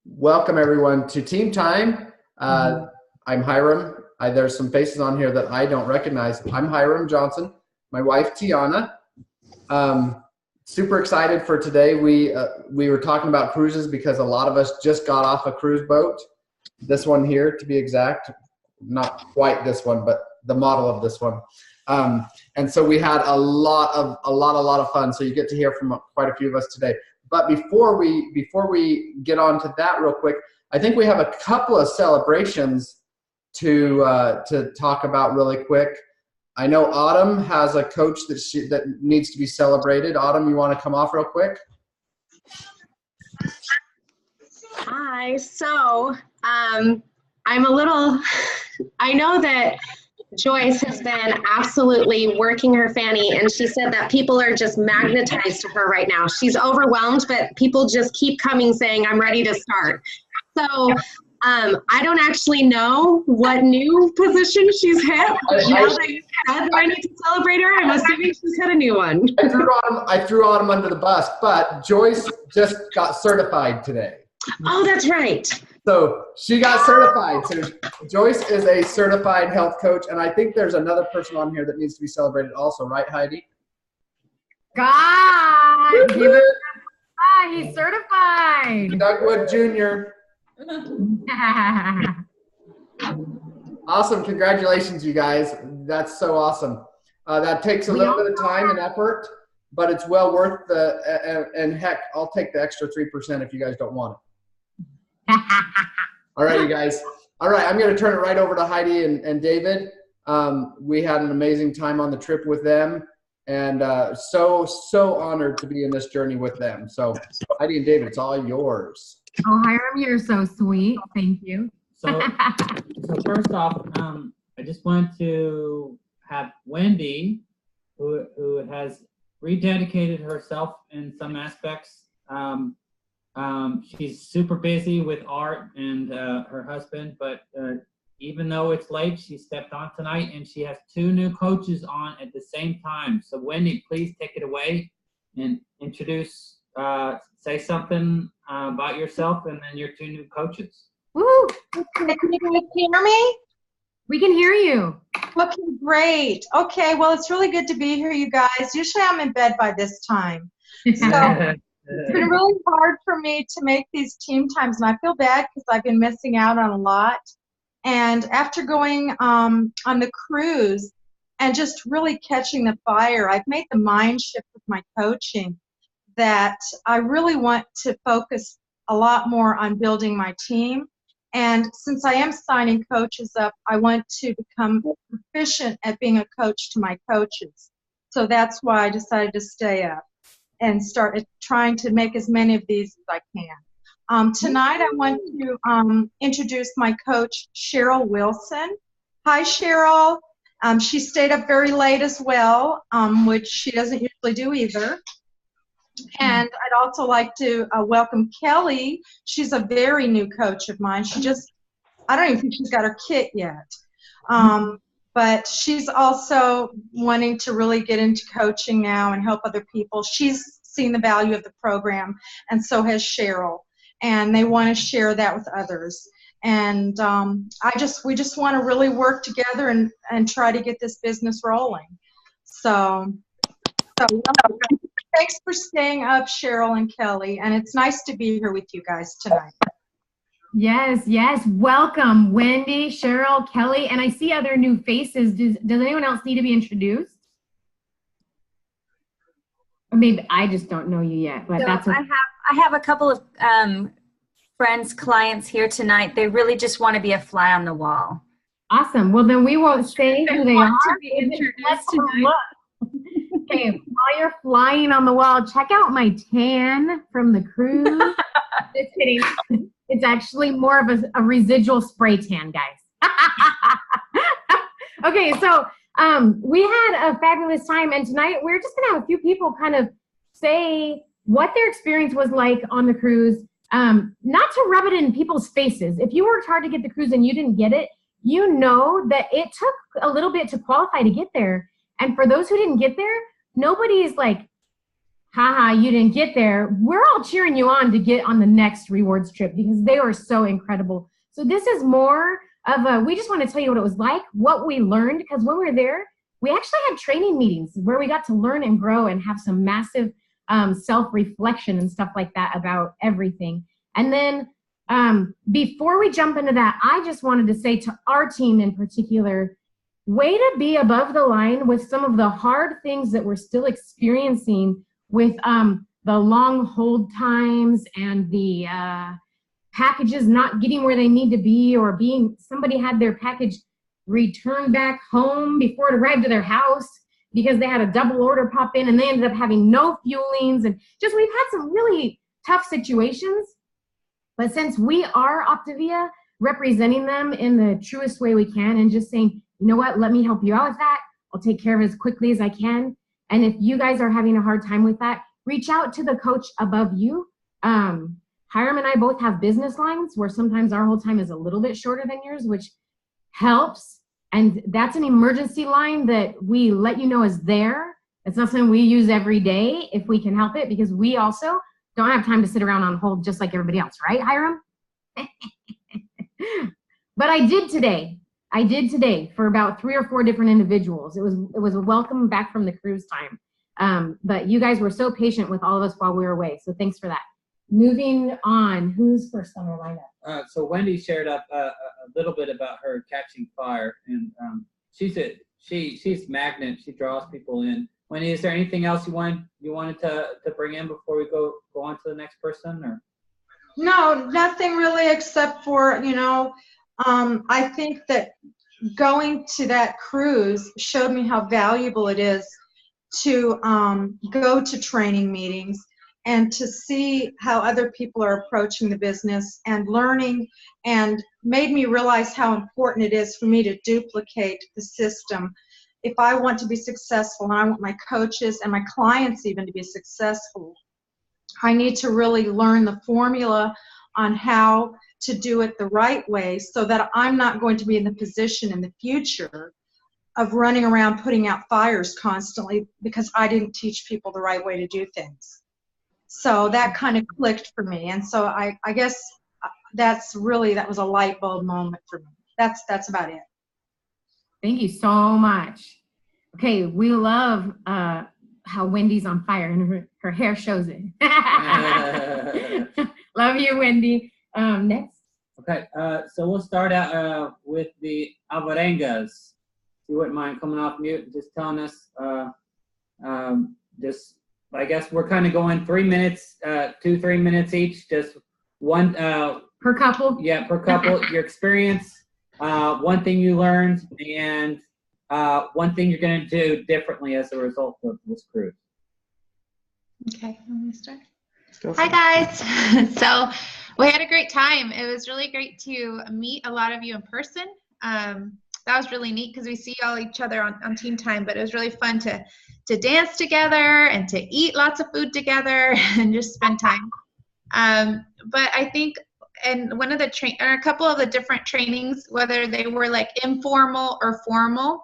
Welcome everyone to Team Time. I'm Hiram. There's some faces on here that I don't recognize. I'm Hiram Johnson. My wife Tiana. Super excited for today. We were talking about cruises because a lot of us just got off a cruise boat. This one here, to be exact, not quite this one, but the model of this one. And so we had a lot of fun. So you get to hear from quite a few of us today. But before we get on to that real quick, I think we have a couple of celebrations to talk about really quick. I know Autumn has a coach that needs to be celebrated. Autumn, you want to come off real quick? Hi. So I'm a little. I know that Joyce has been absolutely working her fanny, and she said that people are just magnetized to her right now. She's overwhelmed, but people just keep coming saying, I'm ready to start. So I don't actually know what new position she's hit. Now that you said that I need to celebrate her, I'm assuming she's hit a new one. I threw Autumn under the bus, but Joyce just got certified today. Oh, that's right. So she got certified. So Joyce is a certified health coach, and I think there's another person on here that needs to be celebrated also, right, Heidi? God, give it he's certified. Doug Wood Jr. Awesome. Congratulations, you guys. That's so awesome. That takes a little bit of time and effort, but it's well worth and heck, I'll take the extra 3% if you guys don't want it. All right, you guys. All right, I'm going to turn it right over to Heidi and David. We had an amazing time on the trip with them, and so honored to be in this journey with them. So, Heidi and David, it's all yours. Oh, Hiram, you're so sweet. Thank you. So first off, I just want to have Wendy, who has rededicated herself in some aspects. She's super busy with art and her husband, but even though it's late, she stepped on tonight, and she has 2 new coaches on at the same time. So Wendy, please take it away and introduce, say something about yourself and then your 2 new coaches. Woo! Can you hear me? We can hear you. Okay, great. Okay, well, it's really good to be here, you guys. Usually I'm in bed by this time. So it's been really hard for me to make these team times, and I feel bad because I've been missing out on a lot. And after going on the cruise and just really catching the fire, I've made the mind shift with my coaching that I really want to focus a lot more on building my team. And since I am signing coaches up, I want to become proficient at being a coach to my coaches. So that's why I decided to stay up and start trying to make as many of these as I can. Tonight I want to introduce my coach, Cheryl Wilson. Hi, Cheryl. She stayed up very late as well, which she doesn't usually do either. And I'd also like to welcome Kelly. She's a very new coach of mine. I don't even think she's got her kit yet. But she's also wanting to really get into coaching now and help other people. She's seen the value of the program, and so has Cheryl. And they want to share that with others. And we just want to really work together and try to get this business rolling. So thanks for staying up, Cheryl and Kelly. And it's nice to be here with you guys tonight. Yes. Welcome, Wendy, Cheryl, Kelly, and I see other new faces. Does anyone else need to be introduced? Or maybe I just don't know you yet, but so that's okay. I have a couple of friends, clients here tonight. They really just want to be a fly on the wall. Awesome. Well, then we won't say who they are. To be introduced tonight. Okay, while you're flying on the wall, check out my tan from the cruise. Just kidding. It's actually more of a residual spray tan, guys. Okay, so we had a fabulous time, and tonight we're just going to have a few people kind of say what their experience was like on the cruise, not to rub it in people's faces. If you worked hard to get the cruise and you didn't get it, you know that it took a little bit to qualify to get there. And for those who didn't get there, nobody is like haha, you didn't get there. We're all cheering you on to get on the next rewards trip because they were so incredible. So this is more of a, we just want to tell you what it was like, what we learned, because when we were there, we actually had training meetings where we got to learn and grow and have some massive self-reflection and stuff like that about everything. And then before we jump into that, I just wanted to say to our team in particular, way to be above the line with some of the hard things that we're still experiencing with the long hold times and the packages not getting where they need to be, or somebody had their package returned back home before it arrived to their house because they had a double order pop in and they ended up having no fuelings. And just, we've had some really tough situations. But since we are Optavia, representing them in the truest way we can and just saying, you know what, let me help you out with that. I'll take care of it as quickly as I can. And if you guys are having a hard time with that, reach out to the coach above you. Hiram and I both have business lines where sometimes our hold time is a little bit shorter than yours, which helps. And that's an emergency line that we let you know is there. It's not something we use every day if we can help it, because we also don't have time to sit around on hold just like everybody else, right, Hiram? But I did today for about 3 or 4 different individuals. It was a welcome back from the cruise time. But you guys were so patient with all of us while we were away, so thanks for that. Moving on, who's first on our lineup? So Wendy shared up a little bit about her catching fire, and she's a magnet. She draws people in. Wendy, is there anything else you wanted to bring in before we go on to the next person? Or No, nothing really, except for, I think that going to that cruise showed me how valuable it is to go to training meetings and to see how other people are approaching the business and learning, and made me realize how important it is for me to duplicate the system. If I want to be successful, and I want my coaches and my clients even to be successful, I need to really learn the formula on how to do it the right way, so that I'm not going to be in the position in the future of running around putting out fires constantly because I didn't teach people the right way to do things. So that kind of clicked for me. And so I guess that was a light bulb moment for me. That's about it. Thank you so much. Okay, we love how Wendy's on fire and her hair shows it. Love you, Wendy. Next. Okay, so we'll start out with the Alvarengas. If you wouldn't mind coming off mute and just telling us, I guess we're kind of going 3 minutes, 2-3 minutes each, just one. Per couple? Yeah, per couple. Your experience, one thing you learned, and one thing you're going to do differently as a result of this cruise. Okay, I'm going to start. Hi, guys. So we had a great time. It was really great to meet a lot of you in person. That was really neat because we see all each other on team time, but it was really fun to dance together and to eat lots of food together and just spend time. But I think, and one of the or a couple of the different trainings, whether they were like informal or formal,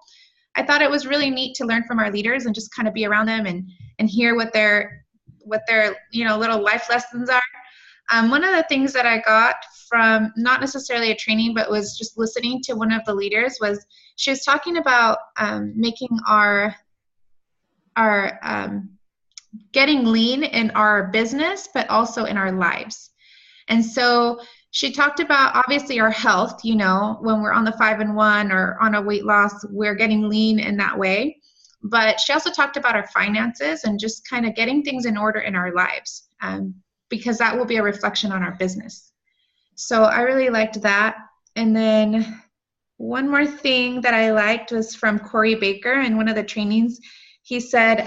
I thought it was really neat to learn from our leaders and just kind of be around them and hear what their little life lessons are. One of the things that I got from not necessarily a training, but was just listening to one of the leaders, was she was talking about making our getting lean in our business, but also in our lives. And so she talked about obviously our health, when we're on the 5-in-1 or on a weight loss, we're getting lean in that way. But she also talked about our finances and just kind of getting things in order in our lives, because that will be a reflection on our business. So I really liked that. And then one more thing that I liked was from Corey Baker in one of the trainings. He said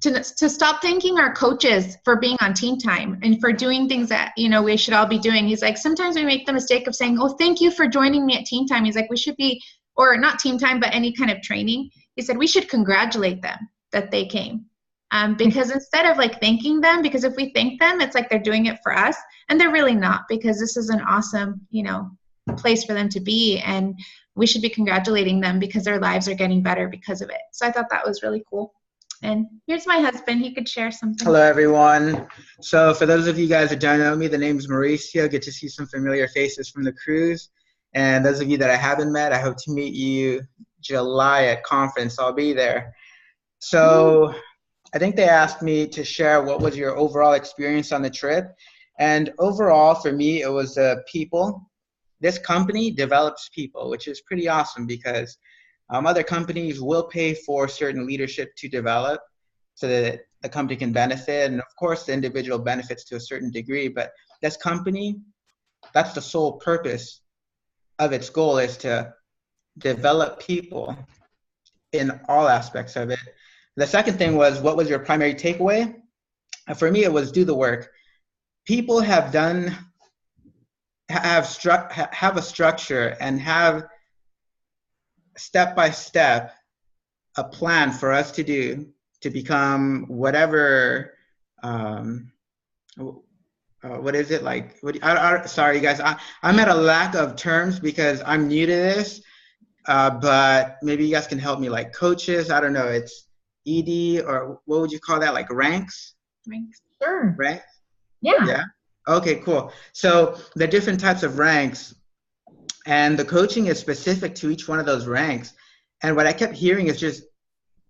to stop thanking our coaches for being on team time and for doing things that, we should all be doing. He's like, sometimes we make the mistake of saying, oh, thank you for joining me at team time. He's like, we should be, or not team time, but any kind of training. He said, we should congratulate them that they came. Because instead of like thanking them, because if we thank them, it's like they're doing it for us, and they're really not, because this is an awesome, place for them to be, and we should be congratulating them because their lives are getting better because of it. So I thought that was really cool. And here's my husband. He could share something. Hello, everyone. So for those of you guys that don't know me, the name is Mauricio. Good to see some familiar faces from the cruise. And those of you that I haven't met, I hope to meet you July at conference. I'll be there. So I think they asked me to share what was your overall experience on the trip. And overall, for me, it was people. This company develops people, which is pretty awesome because other companies will pay for certain leadership to develop so that the company can benefit. And of course, the individual benefits to a certain degree. But this company, that's the sole purpose of its goal, is to develop people in all aspects of it. The second thing was, what was your primary takeaway? For me, it was do the work. People have a structure and have step-by-step a plan for us to do to become whatever, what is it like? Sorry, guys, I'm at a lack of terms because I'm new to this, but maybe you guys can help me, like coaches, I don't know, it's ED, or what would you call that, like ranks? Ranks. Sure. Ranks? Yeah. Yeah. Okay, cool. So the different types of ranks, and the coaching is specific to each one of those ranks. And what I kept hearing is just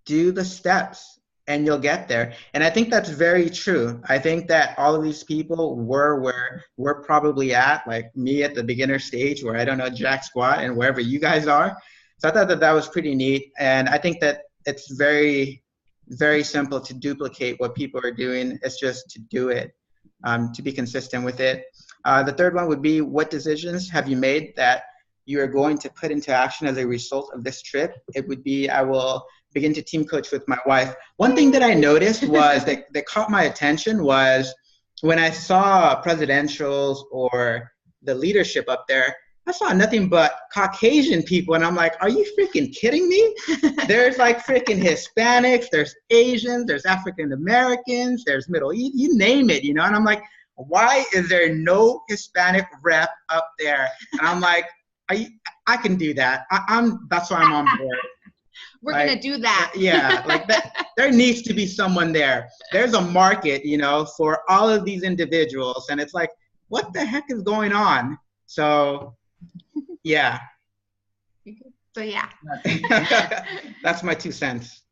do the steps and you'll get there. And I think that's very true. I think that all of these people were where we're probably at, like me at the beginner stage where I don't know jack squat, and wherever you guys are. So I thought that that was pretty neat. And I think that it's very, very simple to duplicate what people are doing. It's just to do it, to be consistent with it. The third one would be, what decisions have you made that you are going to put into action as a result of this trip? It would be, I will begin to team coach with my wife. One thing that I noticed was that caught my attention was when I saw presidentials or the leadership up there, I saw nothing but Caucasian people. And I'm like, are you freaking kidding me? There's like freaking Hispanics, there's Asians, there's African Americans, there's Middle East, you name it, you know? And I'm like, why is there no Hispanic rep up there? And I'm like, I can do that. That's why I'm on board. We're going to do that. Yeah, like that. There needs to be someone there. There's a market, you know, for all of these individuals. And it's like, what the heck is going on? So, yeah. So, yeah. That's my 2 cents.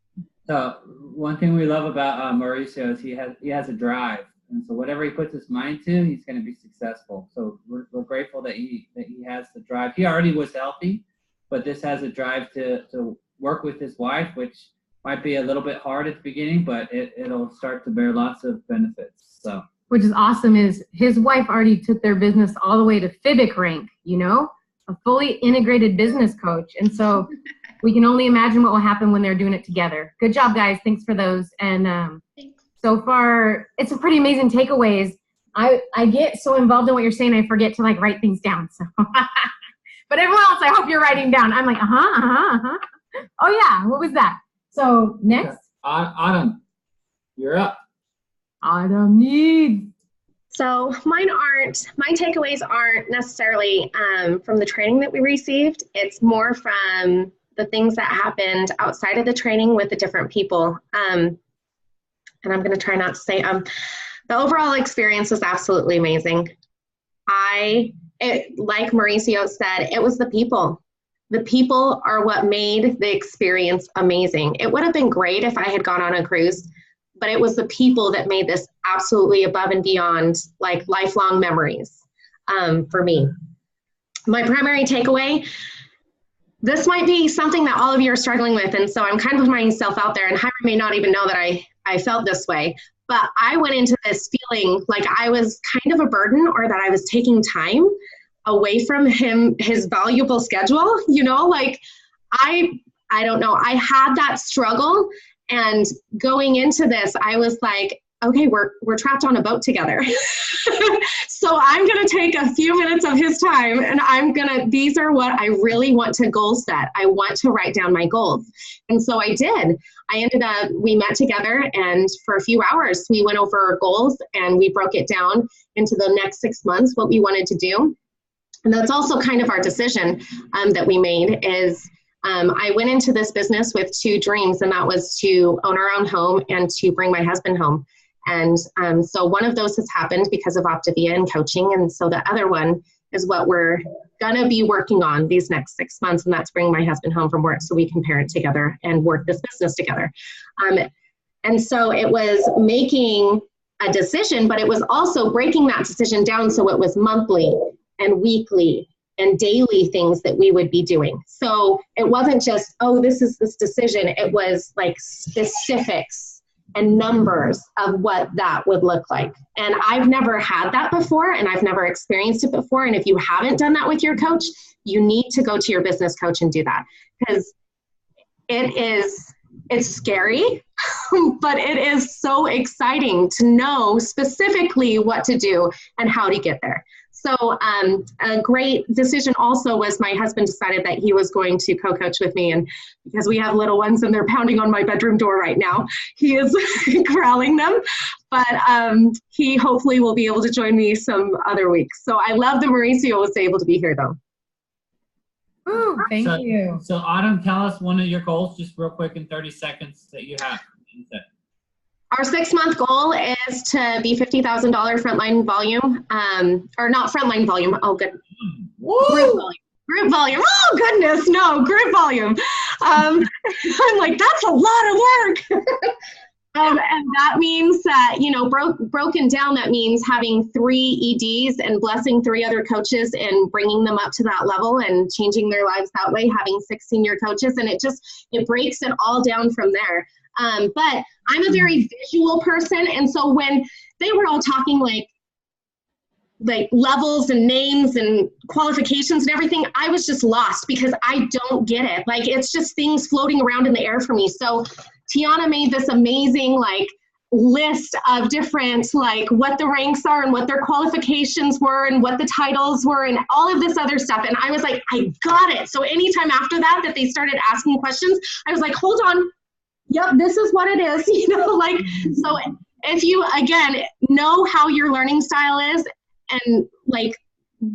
So one thing we love about Mauricio is he has a drive. And so whatever he puts his mind to, he's going to be successful. So we're grateful that he has the drive. He already was healthy, but this has a drive to work with his wife, which might be a little bit hard at the beginning, but it'll start to bear lots of benefits. So, which is awesome is his wife already took their business all the way to FIBIC rank, you know, a fully integrated business coach. And so we can only imagine what will happen when they're doing it together. Good job, guys. Thanks for those. And so far, it's some pretty amazing takeaways. I get so involved in what you're saying, I forget to like write things down. So, but everyone else, I hope you're writing down. I'm like, oh yeah, what was that? So next. Autumn, you're up. Autumn needs. So my takeaways aren't necessarily from the training that we received. It's more from the things that happened outside of the training with the different people. And I'm going to try not to say, the overall experience was absolutely amazing. Like Mauricio said, it was the people. The people are what made the experience amazing. It would have been great if I had gone on a cruise, but it was the people that made this absolutely above and beyond, like lifelong memories for me. My primary takeaway, this might be something that all of you are struggling with, and so I'm kind of putting myself out there, and Hiram may not even know that I felt this way, but I went into this feeling like I was kind of a burden, or that I was taking time away from him, his valuable schedule, you know, like I don't know, I had that struggle, and going into this, I was like, okay, we're trapped on a boat together. So I'm going to take a few minutes of his time, and these are what I really want to goal set. I want to write down my goals. And so I did. We met together, and for a few hours, we went over our goals, and we broke it down into the next 6 months, what we wanted to do. And that's also kind of our decision that we made is I went into this business with two dreams, and that was to own our own home and to bring my husband home. And so one of those has happened because of Optavia and coaching. And so the other one is what we're going to be working on these next 6 months. And that's bringing my husband home from work so we can parent together and work this business together. And so it was making a decision, but it was also breaking that decision down so it was monthly and weekly and daily things that we would be doing. So it wasn't just, oh, this is this decision. It was like specifics and numbers of what that would look like. And I've never had that before, and I've never experienced it before. And if you haven't done that with your coach, you need to go to your business coach and do that, because it's scary, but it is so exciting to know specifically what to do and how to get there. So a great decision also was my husband decided that he was going to co-coach with me, and because we have little ones and they're pounding on my bedroom door right now, he is corralling them, but he hopefully will be able to join me some other weeks. So I love that Mauricio was able to be here though. Ooh, thank you. So Autumn, tell us one of your goals, just real quick in 30 seconds that you have. Our 6-month goal is to be $50,000 frontline volume, or not frontline volume. Oh, good. Group volume. Oh, goodness. No, group volume. I'm like, that's a lot of work. And that means that, you know, broken down, that means having 3 EDs and blessing 3 other coaches and bringing them up to that level and changing their lives that way, having 6 senior coaches. And it breaks it all down from there. But I'm a very visual person. And so when they were all talking like levels and names and qualifications and everything, I was just lost because I don't get it. Like, it's just things floating around in the air for me. So Tiana made this amazing list of different, what the ranks are and what their qualifications were and what the titles were and all of this other stuff. And I was like, I got it. So anytime after that they started asking questions, I was like, hold on. Yep, this is what it is. So if you, again, know how your learning style is and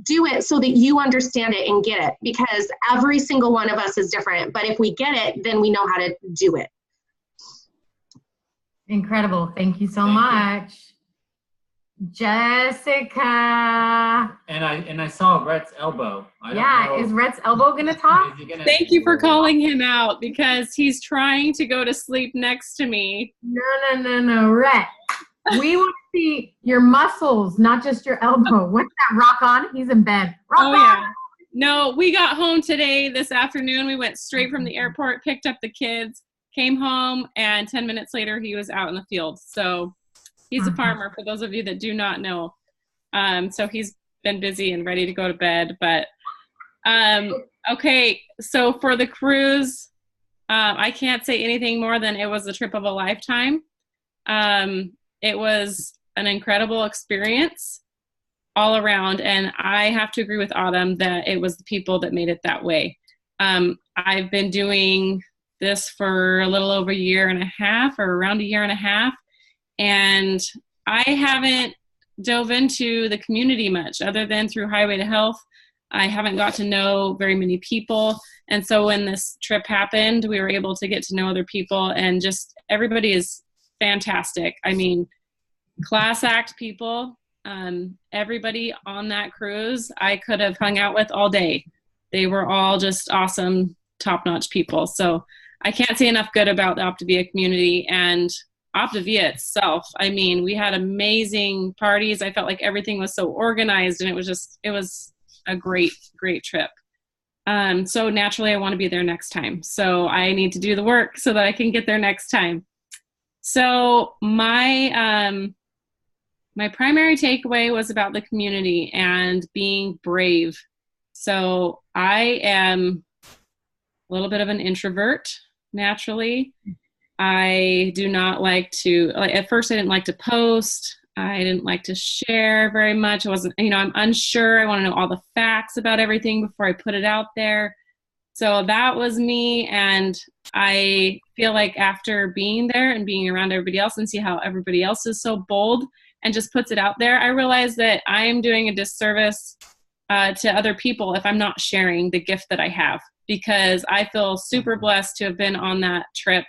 do it so that you understand it and get it, because every single one of us is different. But if we get it, then we know how to do it. Incredible. Thank you so much. Jessica. And I saw Rhett's elbow. Is Rhett's elbow going to talk? Thank you for calling him out, because he's trying to go to sleep next to me. No, Rhett. We want to see your muscles, not just your elbow. What's that? Rock on? He's in bed. Rock on. Yeah. No, we got home today, this afternoon. We went straight from the airport, picked up the kids, came home, and 10 minutes later he was out in the field. So he's a farmer, for those of you that do not know. So he's been busy and ready to go to bed. But okay, so for the cruise, I can't say anything more than it was the trip of a lifetime. It was an incredible experience all around, and I have to agree with Autumn that it was the people that made it that way. I've been doing this for a little over a year and a half, or around a year and a half, and I haven't dove into the community much other than through Highway to Health. I haven't got to know very many people, and so when this trip happened, we were able to get to know other people, and just everybody is fantastic. I mean, class act people, everybody on that cruise I could have hung out with all day. They were all just awesome, top-notch people. So I can't say enough good about the Optavia community and Optavia itself. I mean, we had amazing parties. I felt like everything was so organized, and it was a great, great trip. So naturally I want to be there next time. So I need to do the work so that I can get there next time. So my primary takeaway was about the community and being brave. So I am a little bit of an introvert naturally. I do not like to, at first I didn't like to post. I didn't like to share very much. I wasn't, I'm unsure. I want to know all the facts about everything before I put it out there. So that was me. And I feel like after being there and being around everybody else and see how everybody else is so bold and just puts it out there, I realized that I am doing a disservice to other people if I'm not sharing the gift that I have. because I feel super blessed to have been on that trip,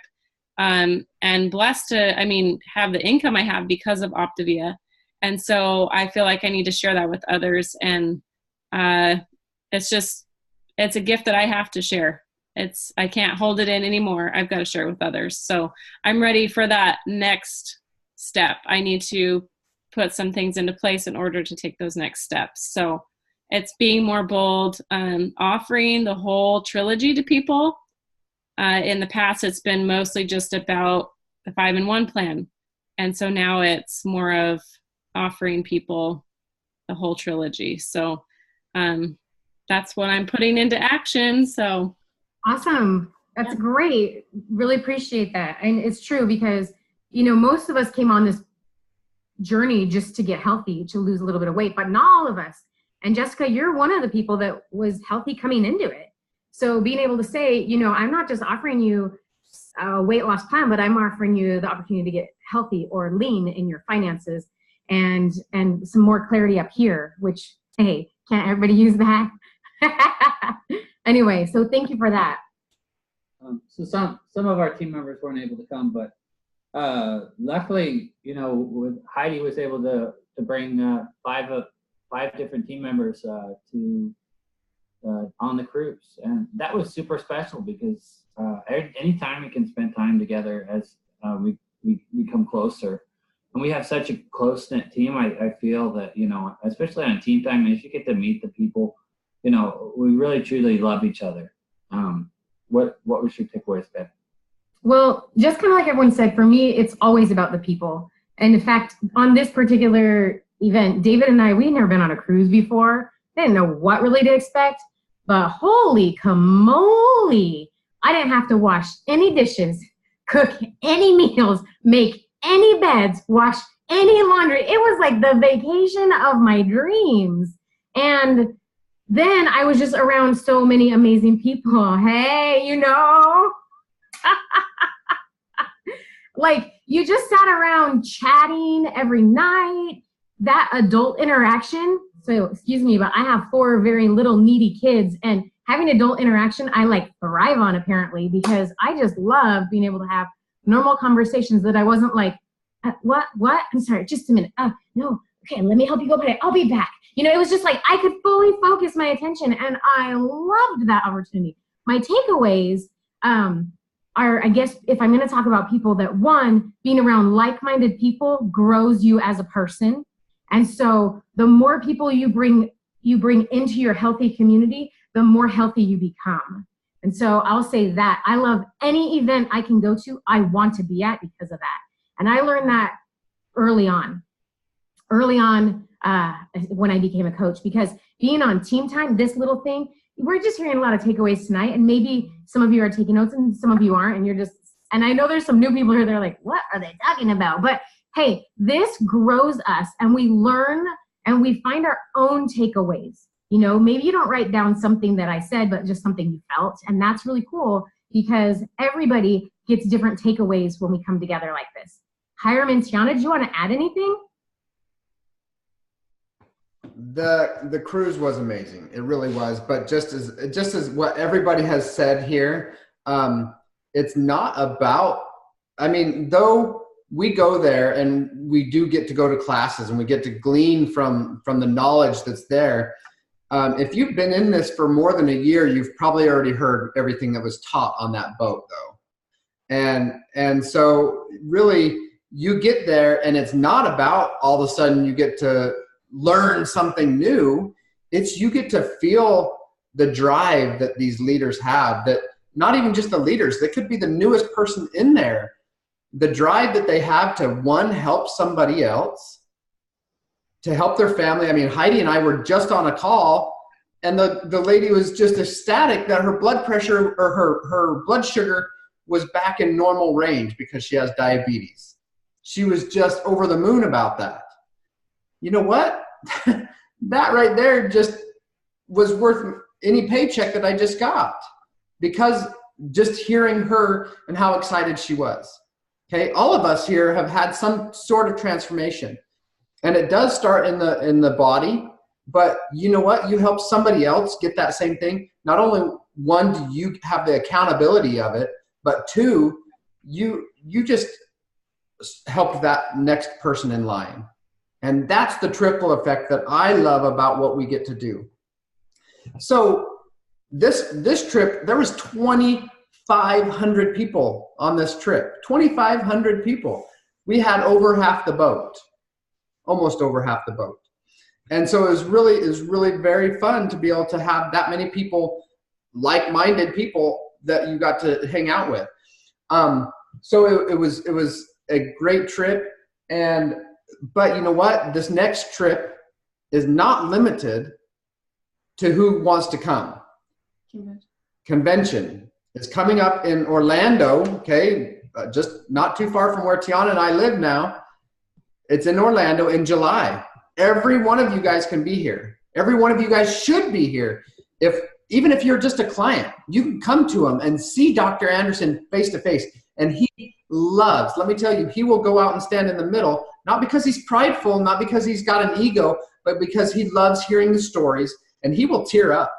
and blessed to, have the income I have because of Optavia. And so I feel like I need to share that with others. And it's a gift that I have to share. I can't hold it in anymore. I've got to share it with others. So I'm ready for that next step. I need to put some things into place in order to take those next steps. So it's being more bold, offering the whole trilogy to people. In the past, it's been mostly just about the 5-in-1 plan. And so now it's more of offering people the whole trilogy. So that's what I'm putting into action. So awesome. That's great. Really appreciate that. And it's true because, most of us came on this journey just to get healthy, to lose a little bit of weight, but not all of us. And Jessica, you're one of the people that was healthy coming into it. So being able to say, I'm not just offering you a weight loss plan, but I'm offering you the opportunity to get healthy or lean in your finances and some more clarity up here, which, hey, can't everybody use that? Anyway, so thank you for that. So some of our team members weren't able to come, but luckily, Heidi was able to bring five different team members to on the cruise, and that was super special because anytime we can spend time together as we come closer, and we have such a close-knit team. I feel that especially on team time, if you get to meet the people, we really truly love each other. What was your takeaways, Ben? Well, just kind of like everyone said, for me, it's always about the people. And in fact, on this particular event, David and we'd never been on a cruise before. Didn't know what really to expect, but holy camoly, I didn't have to wash any dishes, cook any meals, make any beds, wash any laundry. It was like the vacation of my dreams. And then I was just around so many amazing people. Hey, like you just sat around chatting every night, that adult interaction. So excuse me, but I have 4 very little needy kids, and having adult interaction, I thrive on apparently, because I just love being able to have normal conversations that I wasn't like, what? I'm sorry, just a minute. No, okay, let me help you go play. I'll be back. It was just like I could fully focus my attention, and I loved that opportunity. My takeaways are, I guess, if I'm going to talk about people, that one, being around like-minded people grows you as a person. And so the more people you bring into your healthy community, the more healthy you become. And so I'll say that I love any event I can go to, I want to be at because of that. And I learned that early on when I became a coach, because being on team time, this little thing, we're just hearing a lot of takeaways tonight, and maybe some of you are taking notes and some of you aren't, and I know there's some new people here that are like, what are they talking about? But hey, this grows us, and we learn and we find our own takeaways. Maybe you don't write down something that I said, but just something you felt, and that's really cool because everybody gets different takeaways when we come together like this. Hiram and Tiana, do you want to add anything? The cruise was amazing. It really was. But just as what everybody has said here, it's not about, though we go there and we do get to go to classes and we get to glean from the knowledge that's there. If you've been in this for more than a year, you've probably already heard everything that was taught on that boat though. And so really you get there, and it's not about all of a sudden you get to learn something new. It's you get to feel the drive that these leaders have, that not even just the leaders, that could be the newest person in there, the drive that they have to, one, help somebody else, to help their family. Heidi and I were just on a call, and the lady was just ecstatic that her blood pressure or her blood sugar was back in normal range because she has diabetes. She was just over the moon about that. You know what? That right there just was worth any paycheck that I just got, because just hearing her and how excited she was. Okay, all of us here have had some sort of transformation, and it does start in the body, but you know what? You help somebody else get that same thing. Not only one, do you have the accountability of it, but two, you just help that next person in line. And that's the triple effect that I love about what we get to do. So this trip, there was 2,500 people on this trip. 2,500 people. We had over half the boat, almost over half the boat. And so it was really very fun to be able to have that many people, like-minded people that you got to hang out with. So it was a great trip. But you know what? This next trip is not limited to who wants to come. Convention is coming up in Orlando, okay? Just not too far from where Tiana and I live now. It's in Orlando in July. Every one of you guys can be here. Every one of you guys should be here. Even if you're just a client, you can come to him and see Dr. Anderson face to face. And he loves, let me tell you, he will go out and stand in the middle, not because he's prideful, not because he's got an ego, but because he loves hearing the stories, and he will tear up.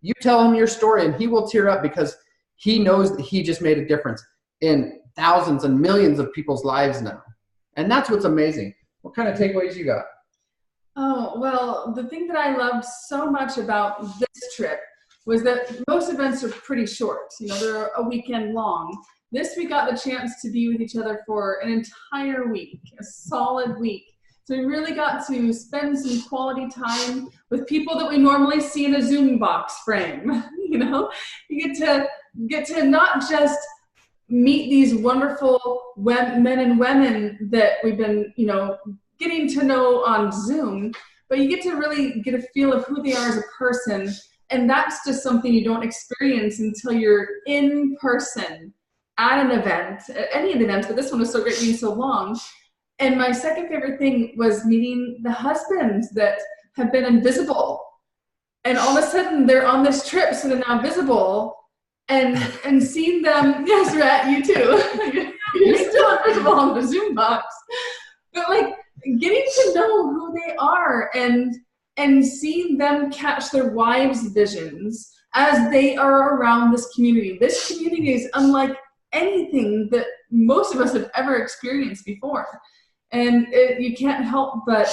You tell him your story and he will tear up because he knows that he just made a difference in thousands and millions of people's lives now. And that's what's amazing. What kind of takeaways you got? Oh, well, the thing that I loved so much about this trip was that most events are pretty short. You know, they're a weekend long. This, we got the chance to be with each other for an entire week, a solid week. So we really got to spend some quality time with people that we normally see in a Zoom box frame. You know, you get to not just meet these wonderful men and women that we've been, you know, getting to know on Zoom, but you get to really get a feel of who they are as a person. And that's just something you don't experience until you're in person at an event, at any event, but this one was so great being so long. And my second favorite thing was meeting the husbands that have been invisible. And all of a sudden they're on this trip, so they're now visible. And seeing them, yes, Rat, you too. You're still invisible on the Zoom box. But like getting to know who they are and seeing them catch their wives' visions as they are around this community. This community is unlike anything that most of us have ever experienced before. And you can't help but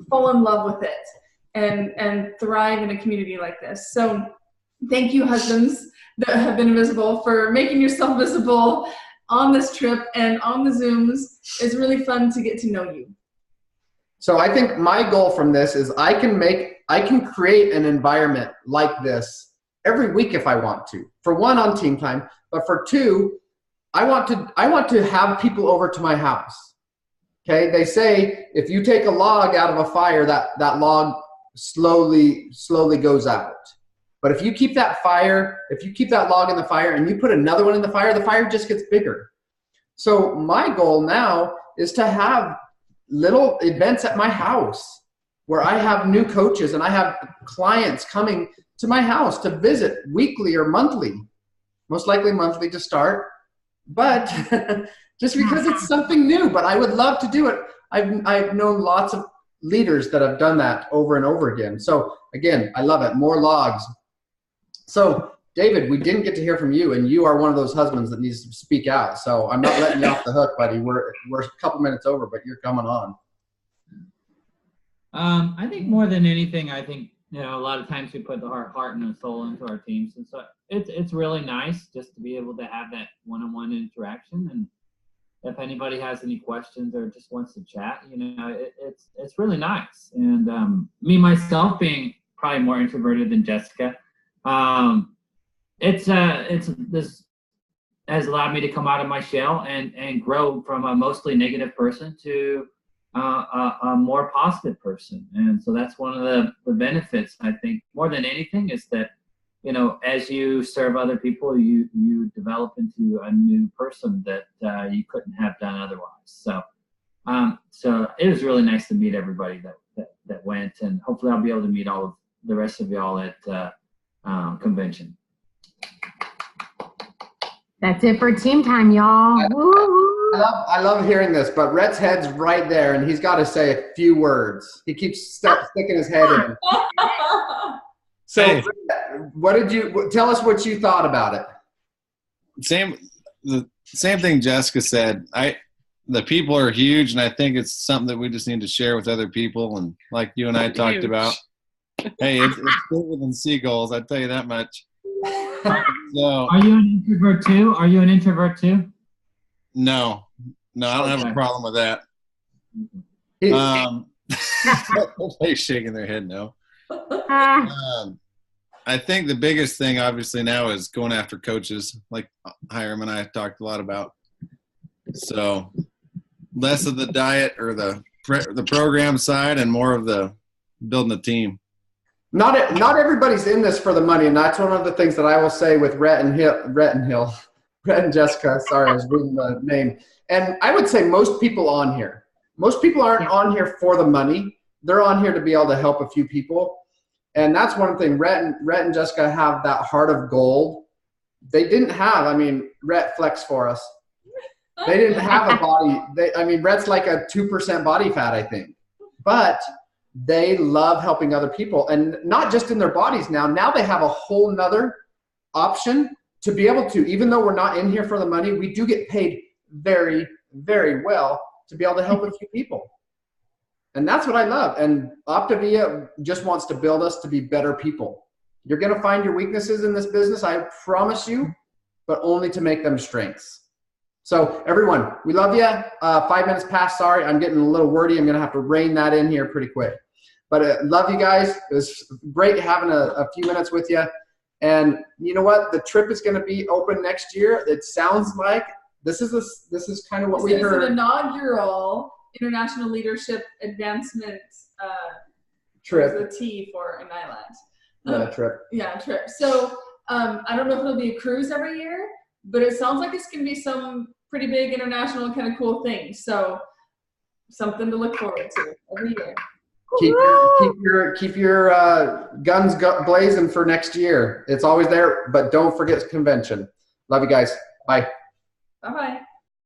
fall in love with it and thrive in a community like this. So thank you, husbands that have been invisible, for making yourself visible on this trip and on the Zooms. It's really fun to get to know you. So I think my goal from this is I can create an environment like this every week if I want to. For one, on Team Time, but for two, I want to have people over to my house. Okay, they say if you take a log out of a fire, that log slowly goes out. But if you keep that log in the fire and you put another one in the fire just gets bigger. So my goal now is to have little events at my house where I have new coaches and I have clients coming to my house to visit weekly or monthly, most likely monthly to start, but just because it's something new. But I would love to do it. I've known lots of leaders that have done that over and over again. So again, I love it. More logs. So David, we didn't get to hear from you, and you are one of those husbands that needs to speak out. So I'm not letting you off the hook, buddy. We're a couple minutes over, but you're coming on. I think more than anything, I think, you know, a lot of times we put our heart and soul into our teams, and so it's really nice just to be able to have that one-on-one interaction. And if anybody has any questions or just wants to chat, you know, it's really nice. And me myself being probably more introverted than Jessica, this has allowed me to come out of my shell and grow from a mostly negative person to a more positive person. And so that's one of the benefits, I think, more than anything, is that, you know, as you serve other people, you develop into a new person that you couldn't have done otherwise. So it was really nice to meet everybody that went, and hopefully I'll be able to meet all of the rest of y'all at convention. That's it for Team Time, y'all. Woo-hoo. I love hearing this, but Rhett's head's right there, and he's got to say a few words. He keeps sticking his head in. So, Hey. tell us what you thought about it? The same thing Jessica said. The people are huge, and I think it's something that we just need to share with other people. And like you and I talked about, hey, it's bigger than seagulls. I tell you that much. So, Are you an introvert too? No, I don't have a problem with that. They're shaking their head no. I think the biggest thing, obviously, now is going after coaches, like Hiram and I have talked a lot about. So, less of the diet or the program side, and more of the building a team. Not everybody's in this for the money, and that's one of the things that I will say with Rhett and Jessica. Sorry, I was reading the name. And I would say most people on here. Most people aren't on here for the money. They're on here to be able to help a few people. And that's one thing. Rhett and Jessica have that heart of gold. They didn't have, Rhett flex for us. They didn't have a body. Rhett's like a 2% body fat, I think. But they love helping other people, and not just in their bodies now. Now they have a whole nother option to be able to, even though we're not in here for the money, we do get paid very, very well to be able to help a few people. And that's what I love. And Optavia just wants to build us to be better people. You're going to find your weaknesses in this business, I promise you, but only to make them strengths. So everyone, we love you. 5 minutes past, sorry, I'm getting a little wordy. I'm going to have to rein that in here pretty quick. But love you guys. It was great having a few minutes with you. And you know what? The trip is going to be open next year. It sounds like this is kind of what we heard. It's an inaugural International Leadership Advancement trip. The T for an island. Trip. Yeah, trip. So I don't know if it'll be a cruise every year, but it sounds like it's going to be some pretty big international kind of cool things. So something to look forward to every year. Keep your guns blazing for next year. It's always there, but don't forget convention. Love you guys. Bye. Bye-bye.